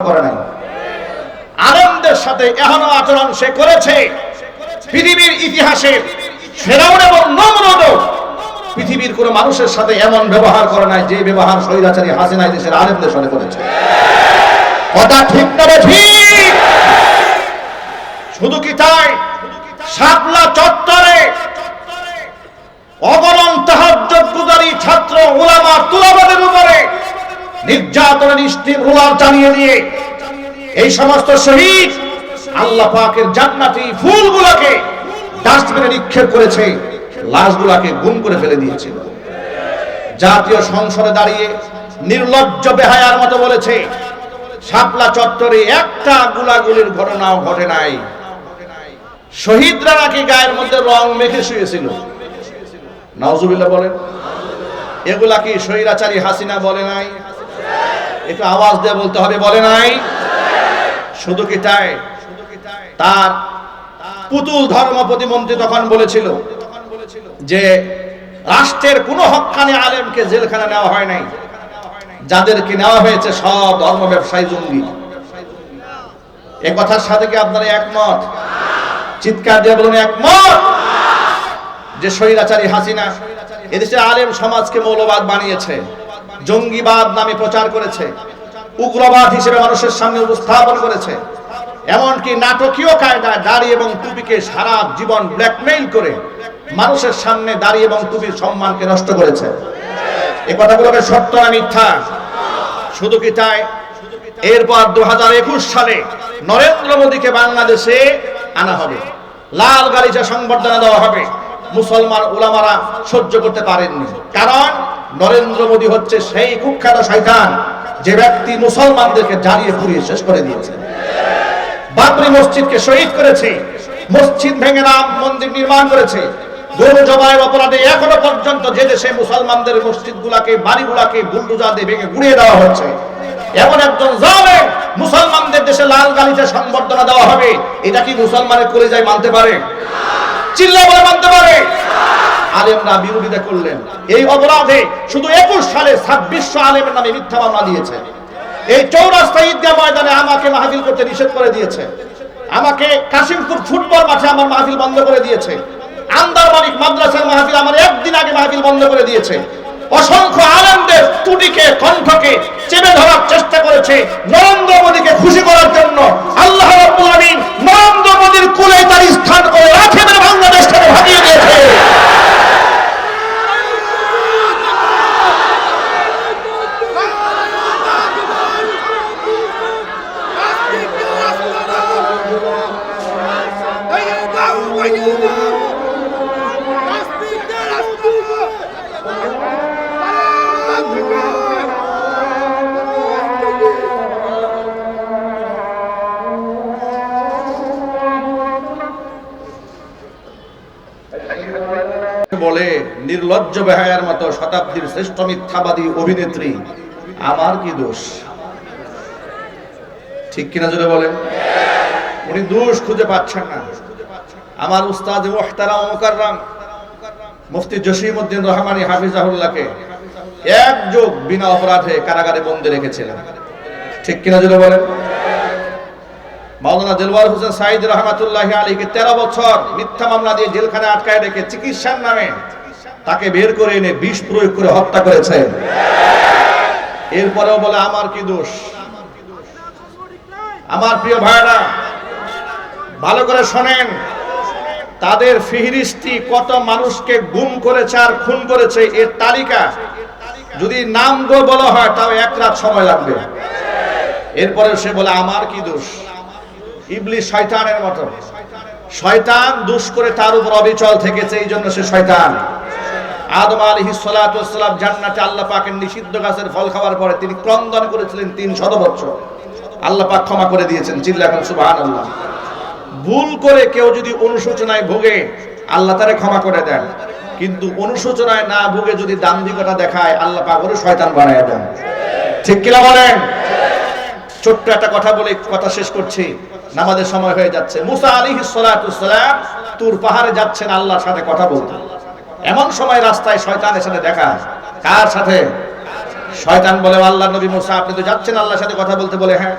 করে নাই। আলেমদের সাথে এমন আচরণ সে করেছে পৃথিবীর ইতিহাসে ফেরাউন এবং নমরুদ পৃথিবীর কোন মানুষের সাথে এমন ব্যবহার করে নাই যে ব্যবহার স্বৈরাচারী হাসিনা দেশের আলেমদের সাথে করেছে। কথা ঠিক না ঠিক? শুধু কি তাই, শাপলা চত্বরে অগণন তাহাজ্জুদগুজারী ছাত্র উলামা তুলাবাদের উপরে নির্যাতনের স্টিম রোলার চালিয়ে দিয়ে এই সমস্ত শহীদ আল্লাহ পাকের জান্নাতি ফুলগুলোকে ডাস্টবিনে নিক্ষেপ করেছে, লাশগুলোকে গুম করে ফেলে দিয়েছিল। জাতীয় সংসদে দাঁড়িয়ে নির্লজ্জ বেহায়ার মতো বলেছে শাপলা চত্বরে একটা গুলাগুলির ঘটনাও ঘটে নাই, শহীদরা নাকি গায়ের মধ্যে রং মেখে শুয়েছিল। নাউজুবিল্লাহ বলেন। এগুলা কি স্বৈরাচারী হাসিনা বলে নাই? একটু আওয়াজ দিয়ে বলতে হবে, বলে নাই? শুধু কি তাই, তার পুতুল ধর্ম প্রতিমন্ত্রী তখন বলেছিল যে রাষ্ট্রের কোন হক্কানি আলেমকে জেলখানা নেওয়া হয় নাই, যাদেরকে নেওয়া হয়েছে সব ধর্ম ব্যবসায়ী জঙ্গি। এ কথার সাথে কি আপনারা একমত? চিৎকার দিয়ে বলুন একমত। যে স্বৈরাচারী হাসিনা এদেশের আলেম সমাজকে মৌলবাদ বানিয়েছে, জঙ্গিবাদ নামে প্রচার করেছে, উগ্রবাদ হিসেবে মানুষের সামনে উপস্থাপন করেছে, এমনকি নাটকীয় কায়দায় দাড়ি এবং টুপিকে সারা জীবন ব্ল্যাকমেইল করে মানুষের সামনে দাড়ি এবং টুপির সম্মানকে নষ্ট করেছে। এই কথাগুলোকে সত্য না মিথ্যা? শুধু কি তাই, এরপর 2021 সালে নরেন্দ্র মোদীকে বাংলাদেশে আনা হবে, লাল গালিচা সংবর্ধনা দেওয়া হবে। মুসলমান উলামারা সহ্য করতে পারেননি, কারণ নরেন্দ্র মোদী হচ্ছে সেই কুখ্যাত শয়তান যে ব্যক্তি মুসলমানদেরকে জ্বালিয়ে পুড়িয়ে শেষ করে দিয়েছে, বাবরি মসজিদকে শহীদ করেছে, মসজিদ ভেঙে রাম মন্দির নির্মাণ করেছে, গরু জবাইয়ের অপরাধে এখনো পর্যন্ত যে দেশে মুসলমানদের মসজিদগুলোকে বাড়িগুলোকে বুলডোজার দিয়ে ভেঙে গুড়িয়ে দেওয়া হচ্ছে, এমন একজন জালেম মুসলমানদের দেশে লাল গালিচা সংবর্ধনা দেওয়া হবে, এটা কি মুসলমানের কলিজায় মানতে পারে? চিল্লা বলে মানতে পারে? আলেমরা বিরোধিতা করলেন। এই অপরাধে শুধু 21 সালে 2600 আলেমের নামে মিথ্যা মামলা দিয়েছে। এই চৌরাস্তা ঈদগাহ ময়দানে আমাকে মাহফিল করতে নিষেধ করে দিয়েছে, আমাকে কাশিমপুর ফুটবল মাঠে আমার মাহফিল বন্ধ করে দিয়েছে, আন্দারমানিক মাদ্রাসার মাহফিল আমার একদিন আগে মাহফিল বন্ধ করে দিয়েছে। অসংখ্য আলেমদের ত্রুটিকে কণ্ঠকে চেপে ধরার চেষ্টা করেছে নরেন্দ্র মোদীকে খুশি করার জন্য। আল্লাহ রাব্বুল আলামিন নরেন্দ্র মোদীর কোলে তার স্থান করে রাখে বাংলাদেশ থেকে ভাগিয়ে দিয়েছে। বলে নির্লজ্জ বেহায়ার মতো শতাব্দীর শ্রেষ্ঠ মিথ্যাবাদী অভিনেত্রী, আমার কি দোষ? ঠিক কিনা জোরে বলেন? উনি দোষ খুঁজে পাচ্ছেন না। আমার উস্তাদ মুহতারাম মুকাররম মুফতি জসিমউদ্দিন রহমানী হাফিজাহুল্লাহকে এক যুগ বিনা অপরাধে কারাগারে বন্দী রেখেছিলেন। ঠিক কিনা জোরে বলেন? মাওলানা দেলওয়ার হোসেন সাঈদ রহমাতুল্লাহি আলাইহিকে 13 বছর মিথ্যা মামলা দিয়ে জেলখানায় আটকায় রেখে চিকিৎসার নামে তাকে বের করে এনে বিষ প্রয়োগ করে হত্যা করেছে। এরপরেও বলে আমার কি দোষ? আমার প্রিয় ভাইরা, ভালো করে শোনেন, তাদের ফিহরিস্তি কত মানুষকে গুম করেছে আর খুন করেছে এর তালিকা যদি নাম গো বলা হয় তাও এক রাত সময় লাগবে। এরপরে সে বলে আমার কি দোষ? ইবলিস শয়তানের মতো, শয়তান দোষ করে তার উপর অবিচল থেকেছে, এই জন্য সে শয়তান। আদম আলাইহিস সালাতু ওয়াস সালাম জান্নাতে আল্লাহ পাকের নিষিদ্ধ গাছের ফল খাওয়ার পরে তিনি ক্রন্দন করেছিলেন 300 বছর, আল্লাহ পাক ক্ষমা করে দিয়েছেন। চিল্লা এখন সুবহানাল্লাহ। ভুল করে কেউ যদি অনুশোচনায় ভোগে আল্লাহ তারে ক্ষমা করে দেন, কিন্তু অনুশোচনায় না ভোগে যদি দাম্ভিকতা দেখায় আল্লাহ পাক ওরে শয়তান বানায় দেন। ঠিক কিনা বলেন? ছোট্ট একটা কথা বলে কথা শেষ করছি, নামাজের সময় হয়ে যাচ্ছে। মুসা আলাইহিস সালাতু ওয়াস সালাম তুর পাহাড়ে যাচ্ছেন আল্লাহর সাথে কথা বলতে, এমন সময় রাস্তায় শয়তানের সাথে দেখা। কার সাথে? শয়তান বলে আল্লাহর নবী মুসা আপনি তো যাচ্ছেন আল্লাহর সাথে কথা বলতে, বলে হ্যাঁ।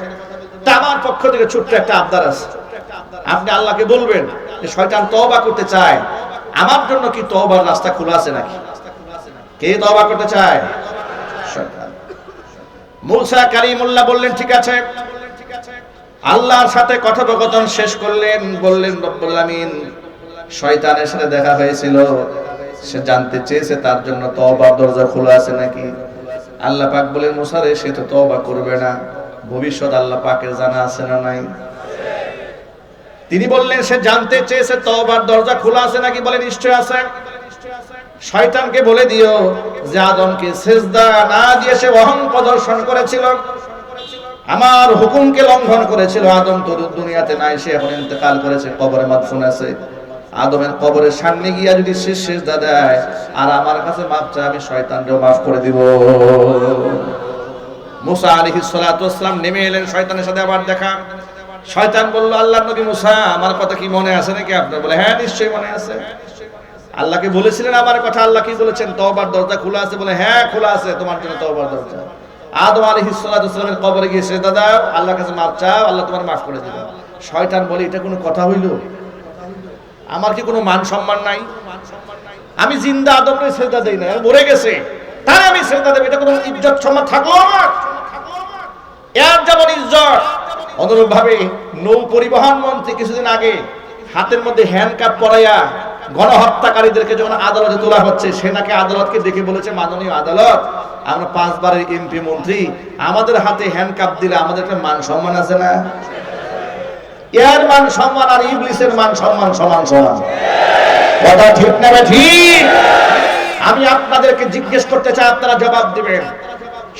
পক্ষ থেকে ছোট্ট একটা আবদার আছে, আপনি আল্লাহকে বলবেন যে শয়তান তওবা করতে চায়, আমার জন্য কি তওবার রাস্তা খোলা আছে নাকি? কে তওবা করতে চায়? শয়তান। মূসা কালিমুল্লাহ বললেন ঠিক আছে। আল্লাহর সাথে কথোপকথন শেষ করলেন, বললেন রব্বুল আমিন শয়তানের সাথে দেখা হয়েছিল, সে জানতে চেয়েছে তার জন্য তওবার দরজা খোলা আছে নাকি। আল্লাহ পাক বলেন মূসা রে, সে তো তওবা করবে না, ভবিষ্যৎ আল্লাহ পাকের জানা আছে না নাই? তিনি বললেন সে জানতে চেয়েছে তওবার দরজা খোলা আছে নাকি, বলে নিশ্চয় আছে। শয়তানকে বলে দিও যে আদমকে সিজদা না দিয়ে সে অহং প্রদর্শন করেছিল, আমার হুকুমকে লঙ্ঘন করেছিল। আদম তো দুনিয়াতে নাই, সে এখন ইন্তেকাল করেছে, কবরে মাদফুন আছে। আদমের কবরের সামনে গিয়া যদি সে সিজদা দেয় আর আমার কাছে মাফ চায়, আমি শয়তানকেও মাফ করে দিব। মুসা আলাইহিস সালাতু ওয়াস সালাম নেমে এলেন, শয়তানের সাথে আবার দেখা। শয়তান বলল আল্লাহর নবী মুসা, আমার কথা কি মনে আছে নাকি আপনার? বলে হ্যাঁ নিশ্চয়ই মনে আছে। আল্লাহকে বলেছিলেন আমার কথা, আল্লাহ কি বলেছেন? তওবার দরজা খোলা আছে। বলে হ্যাঁ খোলা আছে তোমার জন্য তওবার দরজা। আদম আলাইহিস সালাতু ওয়াস সালামের কবরে গিয়ে সিজদা দাও, আল্লাহর কাছে মাফ চাও, আল্লাহ তোমার মাফ করে দিবেন। শয়তান বলে এটা কোনো কথা হইল? আমার কি কোনো মান সম্মান নাই? আমি জিন্দা আদমকে সিজদা দেই না, মরে গেছে তাই আমি সিজদা দেব, এটা কোনো ইজ্জত সম্মান থাকলো আমার? এর যেমন ইজ্জত, অনুরূপ ভাবে নৌ পরিবহন মন্ত্রী কিছুদিন আগে হাতের মধ্যে হ্যান্ডকাপ পরাইয়া গণহত্যাকারীদেরকে যখন আদালতে তোলা হচ্ছে, সে নাকি আদালতকে ডেকে বলেছে মাননীয় আদালত, আমরা 5 বারের এমপি মন্ত্রী, আমাদের হাতে হ্যান্ডকাপ দিলে আমাদের একটা মান সম্মান আছে না? এর মান সম্মান আর ইবলিসের মান সম্মান সমান সমান। কথা ঠিক না ঠিক? আমি আপনাদেরকে জিজ্ঞেস করতে চাই, আপনারা জবাব দিবেন।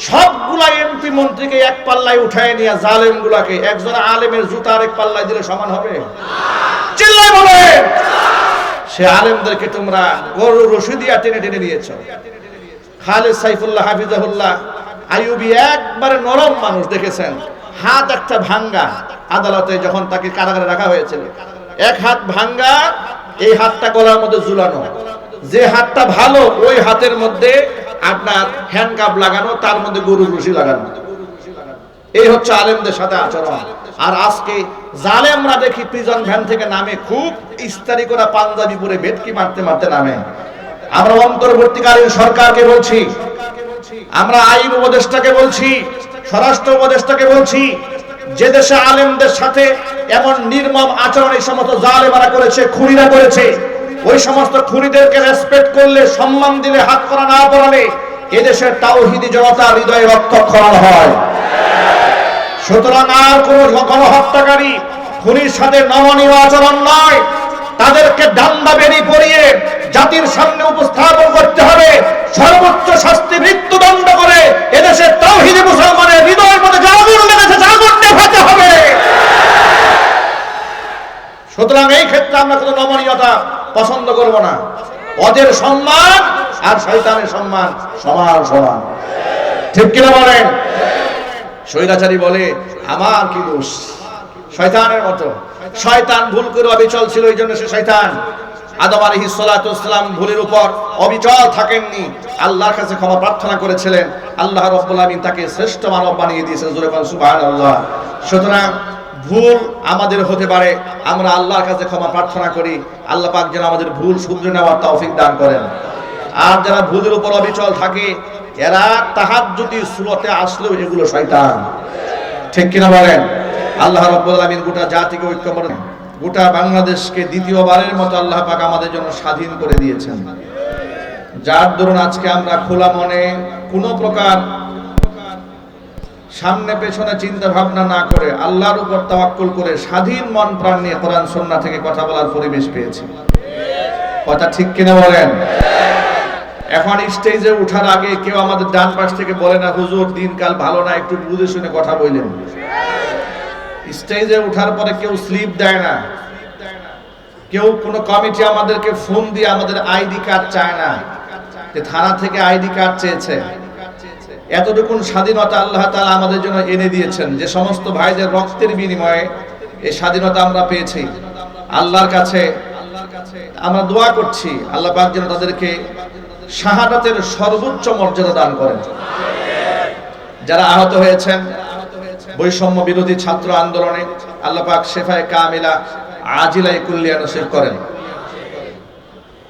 সবগুলা এমপি মন্ত্রীকে এক পাল্লায় উঠায় নিয়ে জালেম গুলাকে একজন আলেমের জুতার এক পাল্লায় দিলে সমান হবে? চিল্লায় বলে। সে আলেমদেরকে তোমরা গরু রশি দিয়া টেনে টেনে নিয়েছো। খালেদ সাইফুল্লাহ হাফিজাহুল্লাহ আইয়ুবী একবারে নরম মানুষ, দেখেছেন হাত একটা ভাঙ্গা, আদালতে যখন তাকে কারাগারে রাখা হয়েছিল এক হাত ভাঙ্গা, এই হাতটা গলার মধ্যে ঝুলানো, যে হাতটা ভালো ওই হাতের মধ্যে আপনার হ্যান্ডকাপ লাগানো, তার মধ্যে গরুর রশি লাগানো। এই হচ্ছে আলেমদের সাথে আচরণ। আর আজকে জালেমরা দেখি প্রিজন ভ্যান থেকে নামে, খুব ইস্তারি করা পাঞ্জাবি পরে ভেটকি মারতে মারতে নামে। আমরা অন্তর্বর্তীকালীন সরকারকে বলছি, আমরা আইন উপদেষ্টাকে বলছি, স্বরাষ্ট্র উপদেষ্টাকে বলছি, যে দেশে আলেমদের সাথে এমন নির্মম আচরণ এই সমস্ত জালেমারা করেছে, খুনিরা করেছে, ওই সমস্ত খুনিদেরকে রেসপেক্ট করলে, সম্মান দিলে, হাত করা না পড়ালে এদেশের তাওহীদি জনতার হৃদয়ে রক্তক্ষরণ হয়। সুতরাং আর কোন গণহত্যাকারী খুনির সাথে নমনীয় আচরণ নয়, তাদেরকে ডান্ডা বেরি পরিয়ে জাতির সামনে উপস্থাপন করতে হবে, সর্বোচ্চ শাস্তি মৃত্যুদণ্ড করে এদেশের তাওহীদি মুসলমানের হৃদয়ের মধ্যে আগুন লেগেছে, আগুন নেভাতে হবে। সুতরাং এই ক্ষেত্রে আমরা কোনো নমনীয়তা পছন্দ করব না। ওদের সম্মান আর শয়তানের সম্মান সমান সমান, ঠিক কিনা বলেন? স্বৈরাচারী বলে আমার কি দোষ, শয়তানের মতো। শয়তান ভুল করে অবিচল ছিল, এই জন্য সে শয়তান। আদম আলাইহিস সালাতু ওয়াস সালাম ভুলের উপর অবিচল থাকেননি, আল্লাহর কাছে ক্ষমা প্রার্থনা করেছিলেন, আল্লাহ রাব্বুল আমিন তাকে শ্রেষ্ঠ মানব বানিয়ে দিয়েছেন। জোরে বলেন সুবহানাল্লাহ। সুতরাং ভুল আমাদের হতে পারে, আমরা আল্লাহর কাছে ক্ষমা প্রার্থনা করি, আল্লাহ পাক যেন আমাদের ভুল শুধরে নেওয়ার তৌফিক দান করেন। আর যারা ভুলের উপর অবিচল থাকে, এরা তাহাজ্জুদি সুরতে আসলেও এগুলো শয়তান, ঠিক কিনা বলেন? আল্লাহ রাব্বুল আলামিন গোটা জাতিকে ঐক্যবদ্ধ, গোটা বাংলাদেশকে দ্বিতীয়বারের মতো আল্লাহ পাক আমাদের জন্য স্বাধীন করে দিয়েছেন, যার দরুন আজকে আমরা খোলা মনে কোনো প্রকার সামনে পেছনে চিন্তা ভাবনা না করে আল্লাহর উপর তাওয়াক্কুল করে স্বাধীন মন প্রাণ নিয়ে কোরআন সুন্নাহ থেকে কথা বলার পরিবেশ পেয়েছি। কথা ঠিক কিনা বলেন? এখন স্টেজে ওঠার আগে কেউ আমাদের ডান পাশ থেকে বলে না হুজুর দিনকাল ভালো না, একটু বুঝে শুনে কথা বললেন। স্টেজে ওঠার পরে কেউ স্লিপ দেয় না, কেউ কোনো কমিটি আমাদেরকে ফোন দিয়ে আমাদের আইডি কার্ড চায় না, যে থানা থেকে আইডি কার্ড চেয়েছে। এতটুকু স্বাধীনতা আল্লাহ তাআলা আমাদের জন্য এনে দিয়েছেন, যে সমস্ত ভাইদের রক্তের বিনিময়ে এই স্বাধীনতা আমরা পেয়েছি। আল্লাহর কাছে আমরা দোয়া করছি, আল্লাহ পাক যেন তাদেরকে শাহাদাতের সর্বোচ্চ মর্যাদা দান করেন। যারা আহত হয়েছেন, বৈষম্য বিরোধী ছাত্র আন্দোলনে আল্লাহ পাক শেফায়ে কামিলা আজিলাই কুল্লিয়া নসিব করেন।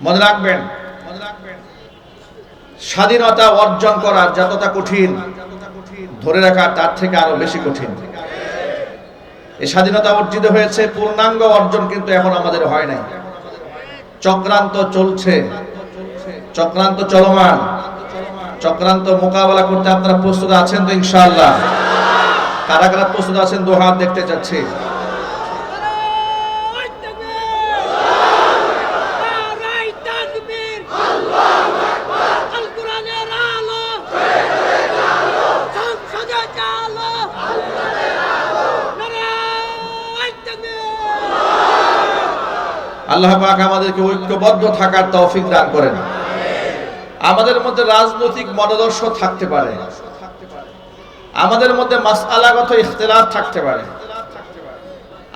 মনে রাখবেন, স্বাধীনতা অর্জন করা যতটা কঠিন, ধরে রাখা তার থেকে আরো বেশি কঠিন। এই স্বাধীনতা অর্জিত হয়েছে, পূর্ণাঙ্গ অর্জন কিন্তু এখন আমাদের হয় নাই। চক্রান্ত চলছে, চক্রান্ত চলমান। চক্রান্ত মোকাবেলা করতে আপনারা প্রস্তুত আছেন তো ইনশাআল্লাহ? কারা কারা প্রস্তুত আছেন দু হাত দেখতে চাচ্ছি। আল্লাহ পাক আমাদেরকে ঐক্যবদ্ধ থাকার তৌফিক দান করেন। আমাদের মধ্যে রাজনৈতিক মতাদর্শ থাকতে পারে, আমাদের মধ্যে মাসআলাগত ইখতিলাফ থাকতে পারে,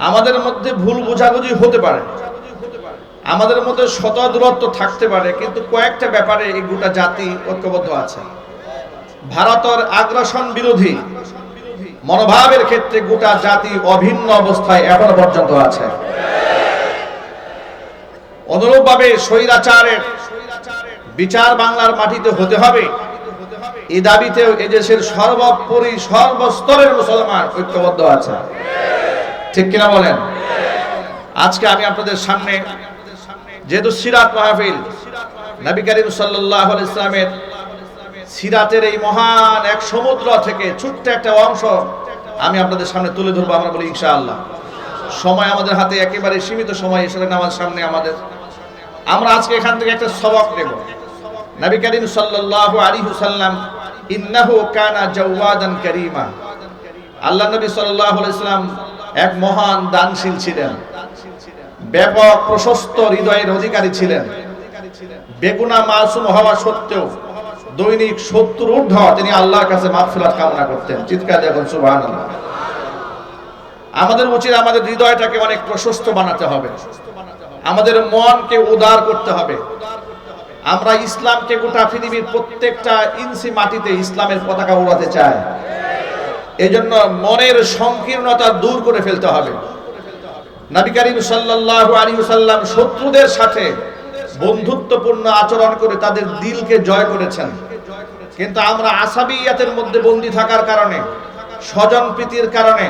আমাদের মধ্যে ভুল বোঝাবুঝি হতে পারে, আমাদের মধ্যে শত দূরত্ব থাকতে পারে, কিন্তু কয়েকটা ব্যাপারে এই গোটা জাতি ঐক্যবদ্ধ আছে। ভারতের আগ্রাসন বিরোধী মনোভাবের ক্ষেত্রে গোটা জাতি অভিন্ন অবস্থায় এখনো পর্যন্ত আছে। অনুরূপভাবে স্বৈরাচারের বিচার বাংলার মাটিতে হতে হবে, এই দাবিতেও এদেশের সর্বোপরি সর্বস্তরের মুসলমান ঐক্যবদ্ধ আছে। ঠিক কিনা বলেন? আজকে আমি আপনাদের সামনে, যেহেতু সিরাত মাহফিল, নবী করিম সাল্লাল্লাহু আলাইহি ওয়াসাল্লামের সিরাতের এই মহান এক সমুদ্র থেকে ছোট্ট একটা অংশ আমি আপনাদের সামনে তুলে ধরবো। আমরা বলি ইনশাআল্লাহ। সময় আমাদের হাতে একেবারে সীমিত সময়, এসে নামাজ সামনে আমাদের। আমরা আজকে এখান থেকে একটা সবক নেব। নবী করিম সাল্লাল্লাহু আলাইহি ওয়াসাল্লাম ইন্নাহু কানা জাওয়াদান কারীমা, আল্লাহ নবী সাল্লাল্লাহু আলাইহি ওয়াসাল্লাম এক মহান দানশীল ছিলেন, ব্যাপক প্রশস্ত হৃদয়ের অধিকারী ছিলেন। বেগুনা মাসুম হওয়া সত্ত্বেও দৈনিক 70 ঊর্ধ্ব তিনি আল্লাহর কাছে মাগফিরাত কামনা করতেন। চিৎকার দেখুন সুবহানাল্লাহ। আমাদের উচিত আমাদের হৃদয়টাকে অনেক প্রশস্ত বানাতে হবে, আমাদের মনকে উদার করতে হবে। আমরা ইসলামকে গোটা পৃথিবীর প্রত্যেকটা ইঞ্চি মাটিতে ইসলামের পতাকা উড়াতে চাই। এজন্য মনের সংকীর্ণতা দূর করে ফেলতে হবে। নবী করিম সাল্লাল্লাহু আলাইহি ওয়াসাল্লাম শত্রুদের সাথে বন্ধুত্বপূর্ণ আচরণ করে তাদের দিলকে জয় করেছেন, কিন্তু আমরা আসাবিয়াতের মধ্যে বন্দী থাকার কারণে, স্বজন প্রীতির কারণে,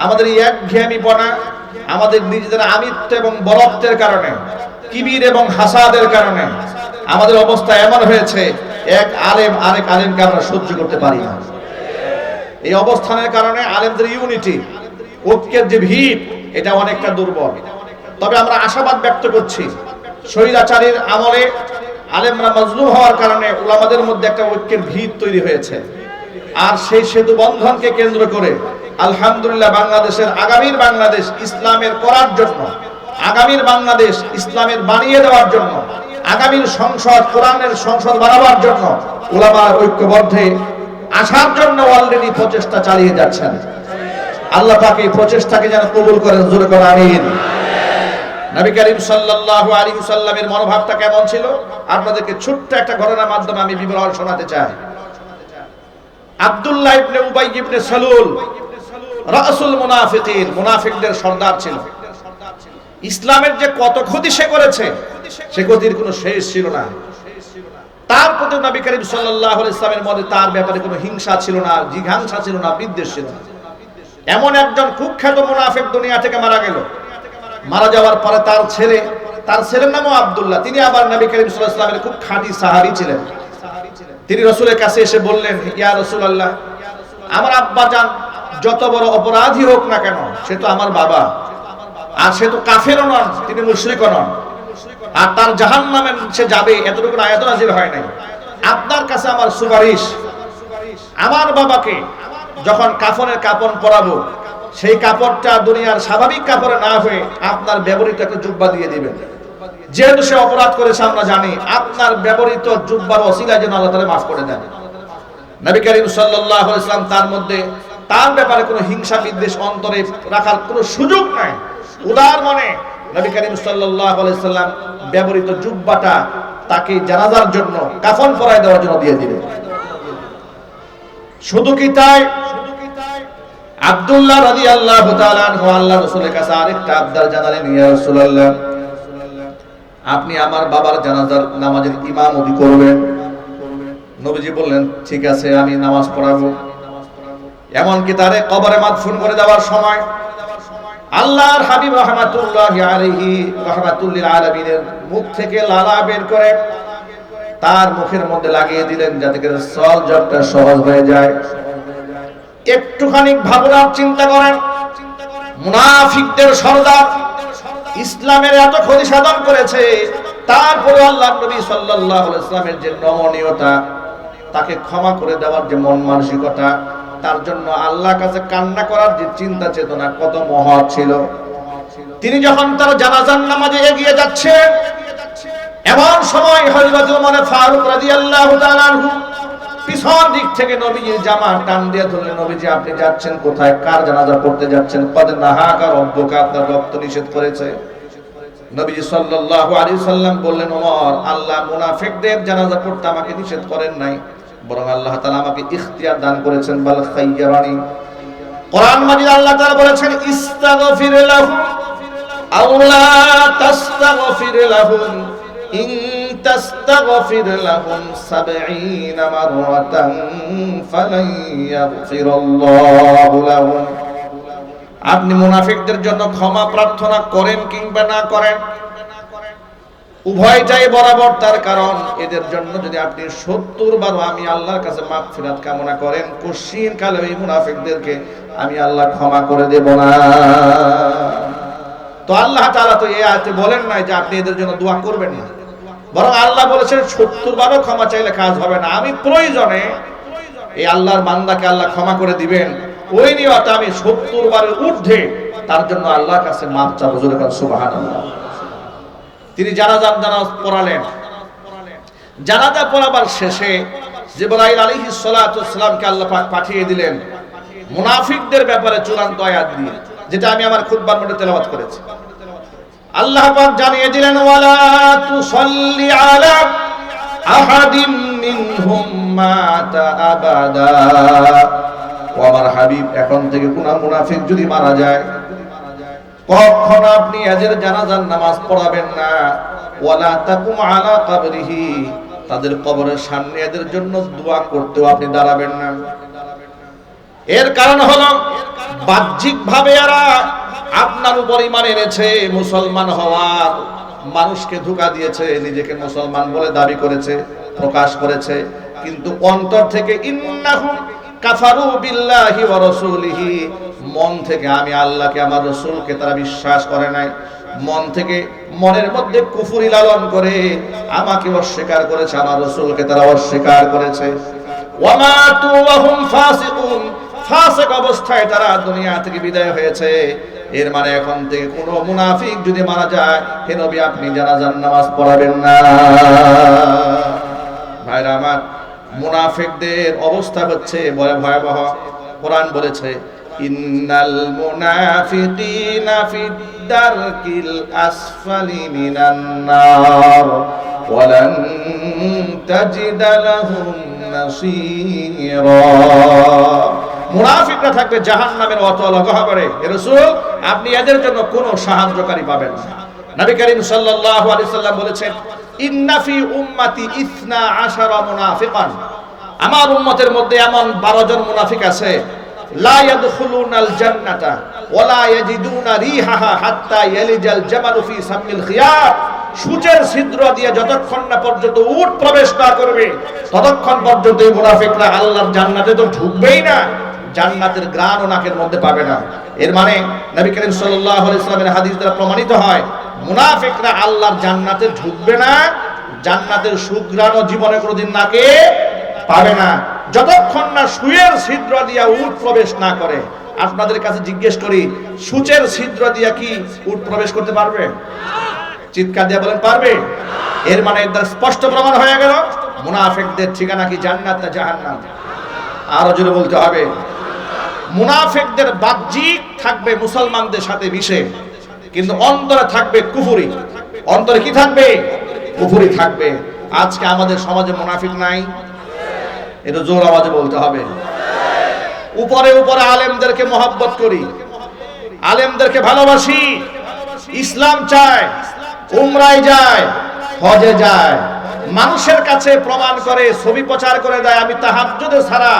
আমাদের এই একঘেয়েমিপনা, আমাদের নিজেদের আমিত্ব এবং বরত্বের কারণে, কিবির এবং হাসাদের কারণে আমাদের অবস্থা এমন হয়েছে, এক আলেম আরেক আলেমকে আমরা সহ্য করতে পারি না। এই অবস্থানের কারণে আলেমদের ইউনিটি, ঐক্যের যে ভিত, এটা অনেকটা দুর্বল। তবে আমরা আশাবাদ ব্যক্ত করছি, স্বৈরাচারীর আমলে আলেমরা মাজলুম হওয়ার কারণে উলামাদের মধ্যে একটা ঐক্যের ভিত তৈরি হয়েছে। আর সেই সেতু বন্ধনকে কেন্দ্র করে আলহামদুলিল্লাহ বাংলাদেশের আগামীর বাংলাদেশ ইসলামের করার জন্য, আগামীর বাংলাদেশ ইসলামের বানিয়ে দেওয়ার জন্য, আগামীর সংসদ কোরআনের সংসদ বানাবার জন্য উলামার ঐক্যবদ্ধে আসার জন্য অলরেডি প্রচেষ্টা চালিয়ে যাচ্ছেন। আল্লাহ পাক এই প্রচেষ্টাকে যেন কবুল করেন, জোরে করে আমিন। নবী করিম সাল্লাল্লাহু আলাইহি ওয়াসাল্লামের মনোভাবটা কেমন ছিল আপনাদেরকে ছোট্ট একটা ঘটনার মাধ্যমে আমি বিবরণ শোনাতে চাই। আব্দুল্লাহ ইবনে উবাই ইবনে সালুল রাসূল মুনাফিকিন, মুনাফিকদের সর্দার ছিল। ইসলামের যে কত ক্ষতি সে করেছে, সে ক্ষতির কোনো শেষ ছিল না। তার প্রতি নবী করিম সাল্লাল্লাহু আলাইহি ওয়াসাল্লামের মধ্যে তার ব্যাপারে কোনো হিংসা ছিল না, জিঘাংসা ছিল না, বিদ্বেষ ছিল না। এমন একজন কুখ্যাত মুনাফিক দুনিয়া থেকে মারা গেল। মারা যাওয়ার পরে তার ছেলের নামও আব্দুল্লাহ। তিনি আবার নবী করিম সাল্লাল্লাহু আলাইহি ওয়াসাল্লামের খুব খাঁটি সাহাবী ছিলেন। তিনি রাসূলের কাছে এসে বললেন, ইয়া রাসূলুল্লাহ, আমার আব্বা জান যত বড় অপরাধী হোক না কেন, সে তো আমার বাবা, আর সে তো কাফেরও নন, তিনি মুশরিকও নন, আর তার জাহান্নামে সে যাবে, এতটুকু আয়াত নাযিল হয় নাই। আপনার কাছে আমার সুপারিশ, আমার বাবাকে যখন কাফনের কাপড় পরাবো, সেই কাপড়টা দুনিয়ার স্বাভাবিক কাপড়ে না হয়ে আপনার ব্যবহৃত একটা জুব্বা দিয়ে দিবেন। যেহেতু সে অপরাধ করেছে আমরা জানি, আপনার ব্যবহৃত জুব্বার ওসিলায় যেন আল্লাহ তাআলা মাফ করে দেন। নবী করিম সাল্লাল্লাহু আলাইহি ওয়াসাল্লাম তার মধ্যে তার ব্যাপারে কোনো হিংসা বিদ্বেষ অন্তরে রাখার কোনো সুযোগ নাই। উদার মনে নবী করিম সাল্লাল্লাহু আলাইহি ওয়াসাল্লাম ব্যবহৃত জুব্বাটা তাকে জানাজার জন্য, কাফন পরায় দেওয়ার জন্য দিয়ে দিলেন। শুধু কি তাই, আব্দুল্লাহ রাদিয়াল্লাহু তাআলা আনহু আল্লাহর রাসূলের কাছে আরেকটা আবদার জানালেন, ইয়া রাসূলুল্লাহ, আপনি আমার বাবার জানাজার নামাজের ইমামতি করবেন। নবীজি বললেন, ঠিক আছে, আমি নামাজ পড়াবো। এমনকি তারে কবরে মাদফুন করে দেওয়ার সময় আল্লাহর হাবিব রাহমাতুল্লাহি আলাইহি রাহমাতুল লিল আলামিনের মুখ থেকে লালা বের করে তার মুখের মধ্যে লাগিয়ে দিলেন, যাতে করে সওয়াল জবটা সহজ হয়ে যায়। একটুখানি ভাবনা চিন্তা করেন, মুনাফিকদের সরদার ইসলামের এত ক্ষতি সাধন করেছে, তারপরে আল্লাহর নবী সাল্লাল্লাহু আলাইহি ওয়াসাল্লামের যে নমনীয়তা, তাকে ক্ষমা করে দেওয়ার যে মন মানসিকতা, তার জন্য আল্লাহর কাছে কান্না করার যে চিন্তা চেতনা কত মহৎ ছিল। তিনি যখন তার জানাজার নামাজে এগিয়ে যাচ্ছেন, এমন সময় হযরত ওমর ফারুক রাদিয়াল্লাহু তাআলা আনহু পিছন দিক থেকে নবীজির জামা টান দিয়ে ধরলেন, নবীজি আপনি যাচ্ছেন কোথায়, কার জানাজা পড়তে যাচ্ছেন? কদ নাহাকা রব্বুকা, আপনার রব তো নিষেধ করেছে। নবীজি সাল্লাল্লাহু আলাইহি সাল্লাম বললেন, ওমর, আল্লাহ মুনাফিকদের জানাজা পড়তে আমাকে নিষেধ করেন নাই, বরং আল্লাহ তাআলা আমাকে ইখতিয়ার দান করেছেন, বাল খায়্যারানি। কোরআন মাজিদ আল্লাহ তাআলা বলেছেন, ইস্তাগফির লাহুম আও লা তাস্তাগফির লাহুম ইন তাস্তাগফির লাহুম ৭০ মাররাতান ফালান ইয়াগফিরাল্লাহু লাহুম। আপনি মুনাফিকদের জন্য ক্ষমা প্রার্থনা করেন কিংবা না করেন, উভয়টাই বরাবর। তার কারণ এদের জন্য যদি আপনি ৭০ বার আমি আল্লাহর কাছে মাগফিরাত কামনা করেন, কোশ্চিন কালে এই মুনাফিকদেরকে আমি আল্লাহ ক্ষমা করে দেব না। তো আল্লাহ তাআলা তো এই আয়াতে বলেন নাই যে আপনি এদের জন্য দোয়া করবেন না, বরং আল্লাহ বলেছেন ৭০ বারও ক্ষমা চাইলে কাজ হবে না, আমি প্রয়োজনে এই আল্লাহর বান্দাকে আল্লাহ ক্ষমা করে দিবেন, ওই নিয়তে আমি ৭০ বারের ঊর্ধ্বে তার জন্য আল্লাহর কাছে মাফ চাবো। জোরে বলেন সুবহানাল্লাহ। তিনি জানাজা পড়ালেন। জানাজা পড়াবার শেষে জিবরাইল আলাইহিস সালাতু ওয়াস সালামকে আল্লাহ পাক পাঠিয়ে দিলেন মুনাফিকদের ব্যাপারে চূড়ান্ত আয়াত দিয়ে, যেটা আমি আমার খুতবার মধ্যে তেলাওয়াত করেছি। আল্লাহ পাক জানিয়ে দিলেন, ওয়ালা তুসাল্লি আলা আহাদিম মিনহুম মাতা আবাদা। ও আমার হাবিব, এখন থেকে কোন মুনাফিক যদি মারা যায়, কখনো আপনি এদের জানাজার নামাজ পড়াবেন না। ওয়ালা তাকুম আলা কবরিহি, তাদের কবরের সামনে এদের জন্য দোয়া করতেও আপনি দাঁড়াবেন না। এর কারণ হলো বাহ্যিক ভাবে এরা আপনার উপর ঈমান এনেছে, মুসলমান হওয়ার মানুষকে ধোঁকা দিয়েছে, নিজেকে মুসলমান বলে দাবি করেছে, প্রকাশ করেছে, কিন্তু অন্তর থেকে ইন্নাহুম কাফারু বিল্লাহি ওয়া রাসূলিহি, মন থেকে আমি আল্লাহকে আমার রাসূলকে তারা বিশ্বাস করে নাই, মন থেকে মনের মধ্যে কুফরি লালন করে আমাকে অস্বীকার করেছে, আমার রাসূলকে তারা অস্বীকার করেছে। ওয়া মাতু ওয়া হুম ফাসিকুন, ফাসিক অবস্থায় তারা দুনিয়া থেকে বিদায় হয়েছে। এর মানে এখন থেকে কোন মুনাফিক যদি মারা যায়, হে নবী আপনি জানাজার নামাজ পড়াবেন না। ভাইরা আমার, মুনাফিকদের অবস্থা হচ্ছে বড় ভয়াবহ। কোরআন বলেছে, ইন্নাল মুনাফিকিনা ফিদ দারকিল আসফালি মিনান নার ওয়া লান তাজিদা লাহুম নাসীরা। মুনাফিকরা থাকবে জাহান্নামের অতল গহ্বরে। হে রাসূল, আপনি এদের জন্য কোনো সাহায্যকারী পাবেন না। নবী করিম সাল্লাল্লাহু আলাইহি সাল্লাম বলেছেন, ইন্না ফি উম্মতি 12 মুনাফিকান, আমার উম্মতের মধ্যে এমন 12 জন মুনাফিক আছে, লা ইয়াদখুলুনাল জান্নাতা ওয়া লা ইয়াজিদুনা রিহাহা হাত্তা ইয়ালিজাল জামালু ফি সামিল খিয়ার। সূচের ছিদ্র দিয়ে যতক্ষণ না পর্যন্ত উট প্রবেশ না করবে, ততক্ষণ পর্যন্ত এই মুনাফিকরা আল্লাহর জান্নাতে তো ঢুকবেই না, জান্নাতের ঘ্রাণও নাকের মধ্যে পাবে না। এর মানে নবী করিম সাল্লাল্লাহু আলাইহি ওয়াসাল্লামের হাদিস দ্বারা প্রমাণিত হয়, মুনাফিকরা আল্লাহর জান্নাতে ঢুকবে না, জান্নাতের সুঘ্রাণও জীবনে কোনোদিন নাকে পাবে না, যতক্ষণ না সুয়ের ছিদ্র দিয়া উট প্রবেশ না করে। আপনাদের কাছে জিজ্ঞেস করি, সূচের ছিদ্র দিয়া কি উট প্রবেশ করতে পারবে? চিৎকার দিয়ে বলেন, পারবে? এর মানে এর দ্বারা স্পষ্ট প্রমাণ হয়ে গেল মুনাফিকদের ঠিকানা কি জান্নাত না জাহান্নাম? আরো জোরে বলতে হবে। মুনাফিকদের বাহ্যিক থাকবে মুসলমানদের সাথে মিশে, কিন্তু অন্তরে থাকবে কুফরি। অন্তরে কি থাকবে? কুফরি থাকবে। আজকে আমাদের সমাজে মুনাফিক নাই? এটা জোর আওয়াজে বলতে হবে। উপরে উপরে আলেমদেরকে মহব্বত করি, আলেমদেরকে ভালোবাসি, ইসলাম চায়, উমরায় যায়, হজে যায়, মানুষের কাছে প্রমাণ করে, ছবি প্রচার করে দেয় আমি তাহাজ্জুদে ছাড়া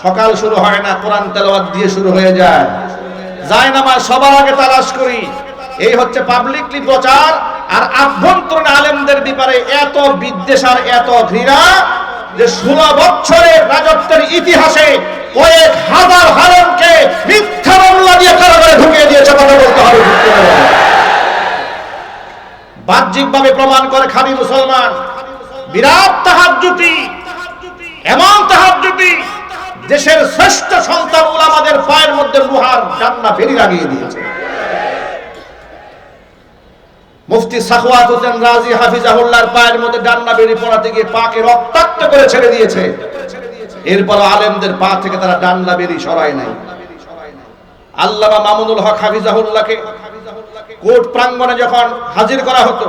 সকাল শুরু হয় না, কোরআন তেলাওয়াত দিয়ে শুরু হয়ে যায়, জায়নামাজ সবার আগে তালাশ করি। এই হচ্ছে পাবলিকলি প্রচার। আর আভ্যন্তরীণ আলেমদের ব্যাপারে এত বিদ্বেষ আর এত ঘৃণা যে 16 বছরের রাজত্বের ইতিহাসে কয়েক হাজার হারামকে মিথ্যা মামলা দিয়ে কারাগারে ঢুকিয়ে দিয়েছে। কথা বলতে হবে, বাহ্যিকভাবে প্রমাণ করে খাঁটি মুসলমান। বিরাট তাহাজ্জুদি, এমন তাহাজ্জুদি দেশের শ্রেষ্ঠ সন্তান উলামাদের পায়ের মধ্যে লোহার জান্না বেরি লাগিয়ে দিয়েছে। মুফতি সাখাওয়াত হোসেন রাজি হাফিজাহুল্লাহর পায়ের মধ্যে জান্না বেরি পড়াতে গিয়ে পাকে রক্তাক্ত করে ছেড়ে দিয়েছে। এরপর আলেমদের পা থেকে তারা জান্না বেরি সরায় নাই। আল্লামা মামুনুল হক হাফিজাহুল্লাহকে কোর্ট প্রাঙ্গণে যখন হাজির করা হতো,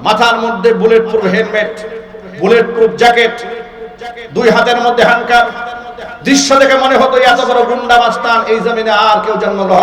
মাথার মধ্যে bullet proof helmet, bullet proof jacket, দুই হাতের মধ্যে হ্যান্ডকাপ, দৃশ্য দেখে মনে হতো এত বড় গুন্ডা মাস্তান এই জমিনে আর কেউ জন্মগ্রহণ